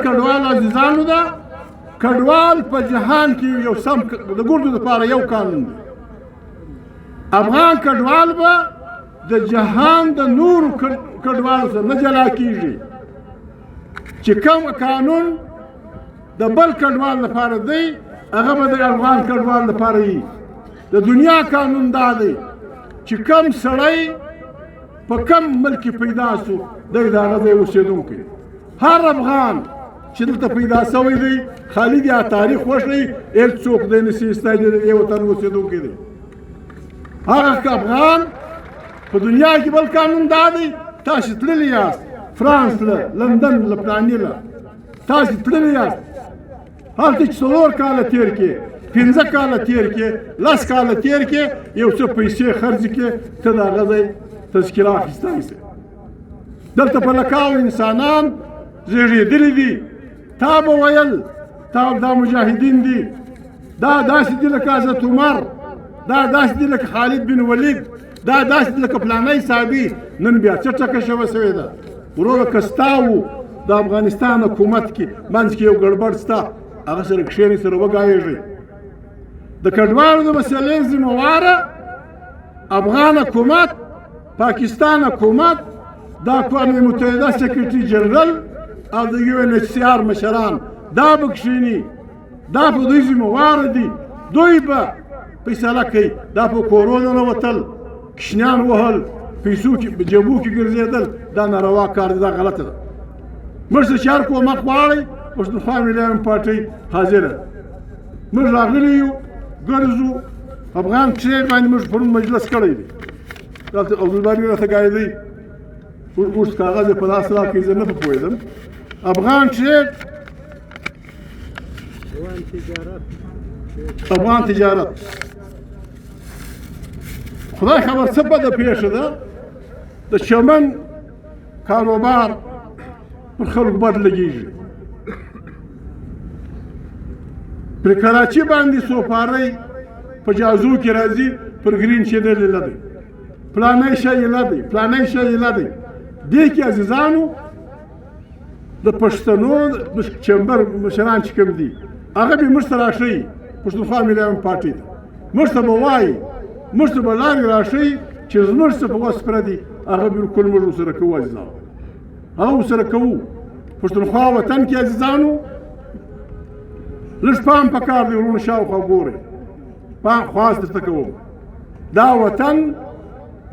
کډوال عزیزانو ده کډوال په جهان کې یو سم د ګردو دپاره یو قانون دی افغان کډوال به د جهان د نورو کډوالو سره نه جلا کیږي چې کوم قانون د بل کډوال لپاره دی هغه به د افغان کډوال لپاره وي د دنیا قانون دا دی چې کوم سړی په کوم ملک کې پیدا سو دی د هغه ځای اوسېدونکی هر افغان چې دلته پیدا شوی دی خالي د تاریخ وښیي هېڅ څوک دی نشي ایستلی د دې وطن اوسېدونکی دی هغه افغان په دنیا کې بل قانون دا دی تاسو تللی یاست فرانس له لندن له فلاني له تاسو تللی یاست هلته چې 4 کاله تېر کړې 15 کاله تېر کړې 10 کاله تېر کړې یو څه پیسې خرڅ کړې ته د هغه ځای تذکره اخیستی شې دلته په لکاو انسانان زیږېدلي دي تا به ویل تا دا مجاهدین دي دا داسې دي لکه حضرت عمر دا داسې دي لکه خالد بن ولید دا داسې دي لکه فلانی صحابي نن بیا څه ټکه شوه سوې ده وروره که ستا و د افغانستان حکومت کې منځ کې یو ګډبډ ستا هغه سره کښېنئ سره وګایېږئ د کډوالو د مسلې ذمهواره افغان حکومت پاکستان حکومت د اقوام متحده سکرټري جنرال او د UNHCR مشران دا به کښېني دا په دوی ذمهواره دي دوی به فیصله کوي دا په کورونو ننوتل کشنیان وهل پیسو کې جیبو کې ګرځېدل دا ناروا کار دی دا غلطه ده موږ د شهر کومک غواړئ پښتونخوا ملي پارټۍ حاضره موږ راغلي یو ګرځو افغان ټریډ باندې موږ پرون مجلس کړی دی دلته عبدالباري راته ګایدی اوس کاغذ په لاس راکړي زه نه پوهېدم افغان ټریډ افغان تجارت خدای خبر څه بده پیښه ده د چمن کاروبار پر خلکو بد لګېږي پر کراچي باندې سوپارۍ په جازو کې راځي پر ګرین چینل یې لدی فلانی شی یې لدی فلانی شی یې لدی دې کې عزیزانو د پښتنو چمبر مشران چې کوم دي هغه به موږ ته راشئ پښتونخوا ملي پارټۍ ته موږ ته به وایي موږ ته به لارې راشئ چې زموږ څه په وس پردي هغه بالکل موږ ورسره کوو عزیزانو هغه ورسره کوو پښتونخوا وطن کې عزیزانو لږ پام پکار دی ورونو شاوخوا ګورئ پام خواست درته کوم دا وطن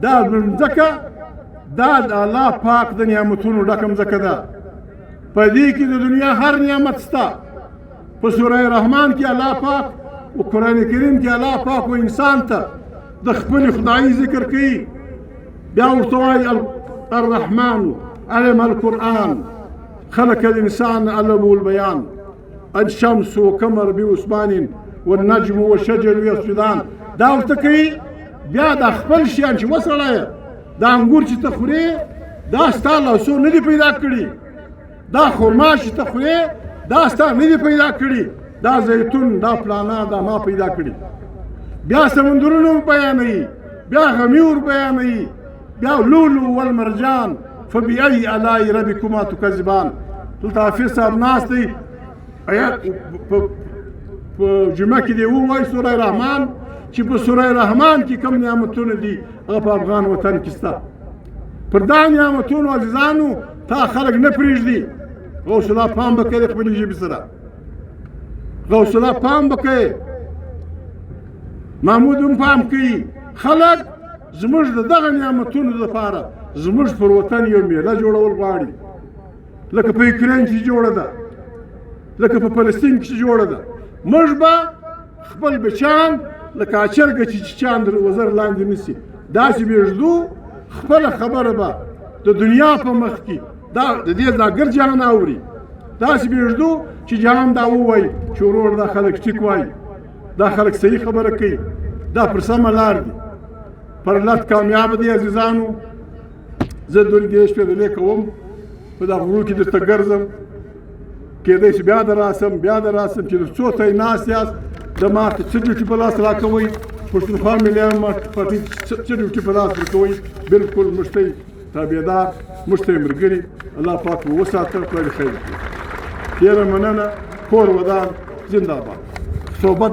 دا ځمکه دا د الله پاک د نعمتونو ډکه مځکه ده په دې کې د دنیا هر نعمت شته په سوره رحمان کې الله پاک او قرآن کریم کې الله پاک و انسان ته د خپل خدایي ذکر کوي بیا ورته وایي الرحمن علم القرآن خلق الإنسان علمه البيان الشمس وقمر بحسبان والنجم والشجر يسجدان دا ورته کوي بیا د خپل شیان چې وسړیه دا انګور چې ته خورې دا ستا لاسو نه دي پیدا کړي دا خرما چې ته خورې دا ستا نه دي پیدا کړي دا زیتون دا فلانا دا ما پیدا کړي بیا سمندرونه بیانوي بیا غمیور بیانوي بیا لولو والمرجان فبأي آلاء ربكما تكذبان دلته حافظ صاحب ناست دی آیات په جمعه کې دی ووایي سوره رحمان چې په سوره رحمان کې کوم نعمتونه دي هغه په افغان وطن کې شته پر دا نعمتونو عزیزانو تا خلک نه پرېږدي غوث الله پام به کوي د خپلې ژبې سره غوث الله پام به کوي محمود هم پام کوي خلک زموږ د دغه نعمتونو لپاره زموږ پر وطن یو میله جوړول غواړي لکه په یوکرین کې جوړه ده لکه په فلسطین کې جوړه ده موږ به خپل بچیان لکه چرګه چې چیچیان د وزر لاندې نیسي داسې به ږدو خپله خبره به د دنیا په مخ کې دا د دې ځاګر جهان اوري داسې به ږدو چې جهان دا ووایي چې ورور دا خلک ټیک وایي دا خلک صحیح خبره کوي دا پر سمه لار دي پر لټ کامیاب دي عزیزانو زه دوی دې شپې دلې کوم په دا غرو کې درته ګرځم کېدای شي بیا د راسم چې څو ته ناست یاست د ما ته څه ډیوټي په لاس راکوئ پښتونخوا ملي پارټۍ څه ډیوټي په لاس راکوئ بالکل موږ ته تابعدار موږ ته یې ملګري الله پاک مو وساته خدای دې خیر وکړي ډېره مننه کور ودان زنده باد صحبت